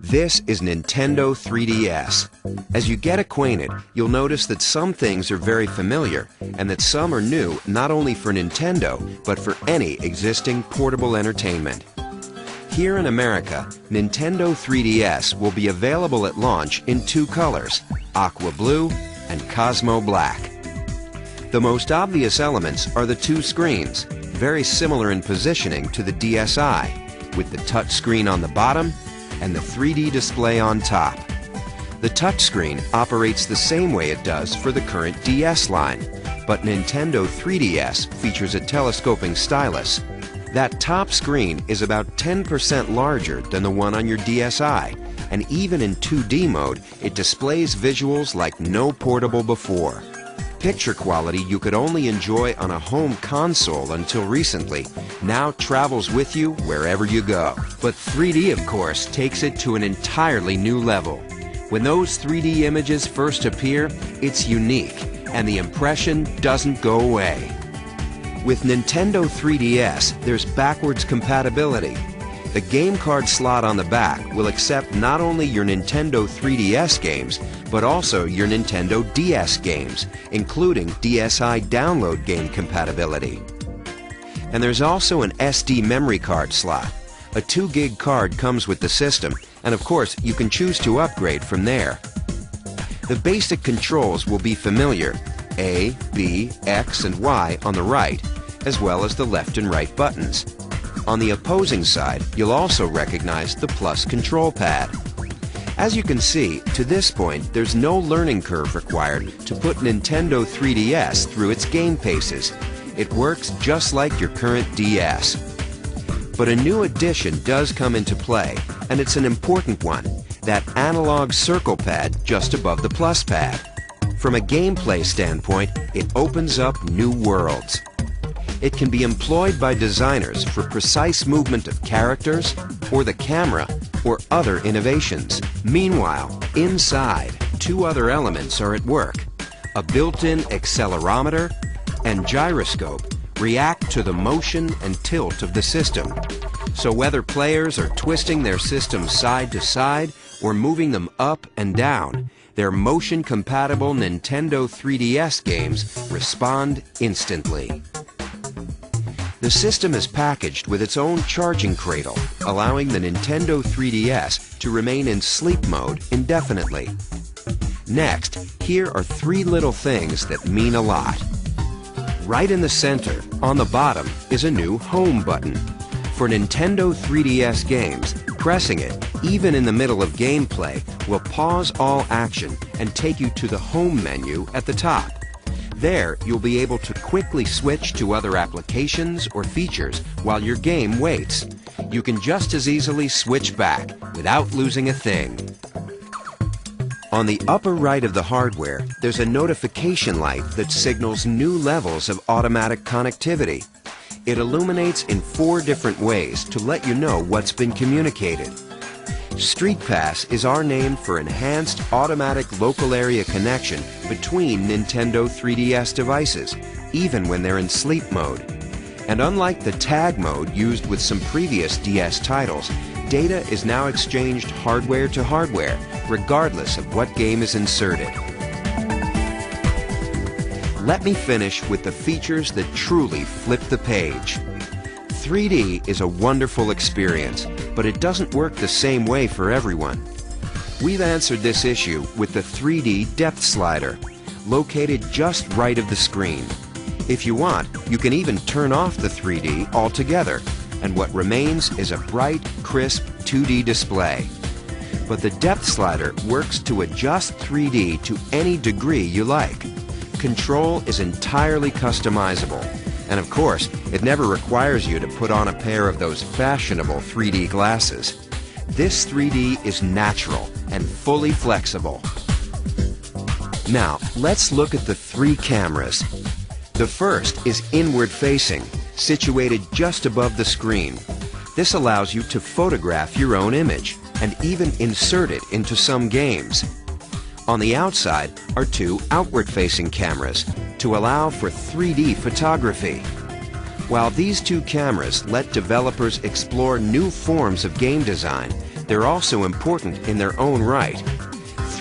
This is Nintendo 3DS. As you get acquainted, you'll notice that some things are very familiar and that some are new not only for Nintendo, but for any existing portable entertainment. Here in America, Nintendo 3DS will be available at launch in two colors, Aqua Blue and Cosmo Black. The most obvious elements are the two screens, very similar in positioning to the DSi, with the touch screen on the bottom and the 3D display on top. The touchscreen operates the same way it does for the current DS line, but Nintendo 3DS features a telescoping stylus. That top screen is about 10% larger than the one on your DSi, and even in 2D mode, it displays visuals like no portable before. Picture quality you could only enjoy on a home console until recently now travels with you wherever you go. But 3D, of course, takes it to an entirely new level. When those 3D images first appear, it's unique, and the impression doesn't go away. With Nintendo 3DS, there's backwards compatibility. The game card slot on the back will accept not only your Nintendo 3DS games, but also your Nintendo DS games, including DSi download game compatibility. And there's also an SD memory card slot. A 2 gig card comes with the system, and of course you can choose to upgrade from there. The basic controls will be familiar: A, B, X, and Y on the right, as well as the left and right buttons. On the opposing side, you'll also recognize the plus control pad. As you can see, to this point, there's no learning curve required to put Nintendo 3DS through its game paces. It works just like your current DS. But a new addition does come into play, and it's an important one: that analog circle pad just above the plus pad. From a gameplay standpoint, it opens up new worlds. It can be employed by designers for precise movement of characters, or the camera, or other innovations. Meanwhile, inside, two other elements are at work. A built-in accelerometer and gyroscope react to the motion and tilt of the system. So whether players are twisting their systems side to side or moving them up and down, their motion-compatible Nintendo 3DS games respond instantly. The system is packaged with its own charging cradle, allowing the Nintendo 3DS to remain in sleep mode indefinitely. Next, here are three little things that mean a lot. Right in the center, on the bottom, is a new Home button. For Nintendo 3DS games, pressing it, even in the middle of gameplay, will pause all action and take you to the Home menu at the top. There, you'll be able to quickly switch to other applications or features while your game waits. You can just as easily switch back without losing a thing. On the upper right of the hardware, there's a notification light that signals new levels of automatic connectivity. It illuminates in 4 different ways to let you know what's been communicated. Street Pass is our name for enhanced automatic local area connection between Nintendo 3DS devices, even when they're in sleep mode. And unlike the tag mode used with some previous DS titles, data is now exchanged hardware to hardware, regardless of what game is inserted. Let me finish with the features that truly flip the page. 3D is a wonderful experience, but it doesn't work the same way for everyone. We've answered this issue with the 3D depth slider, located just right of the screen. If you want, you can even turn off the 3D altogether, and what remains is a bright, crisp 2D display. But the depth slider works to adjust 3D to any degree you like. Control is entirely customizable. And of course, it never requires you to put on a pair of those fashionable 3D glasses. This 3D is natural and fully flexible. Now, let's look at the 3 cameras. The first is inward-facing, situated just above the screen. This allows you to photograph your own image and even insert it into some games. On the outside are 2 outward-facing cameras to allow for 3D photography. While these 2 cameras let developers explore new forms of game design, they're also important in their own right.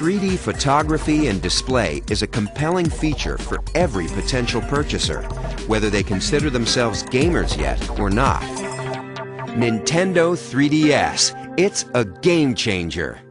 3D photography and display is a compelling feature for every potential purchaser, whether they consider themselves gamers yet or not. Nintendo 3DS, it's a game changer.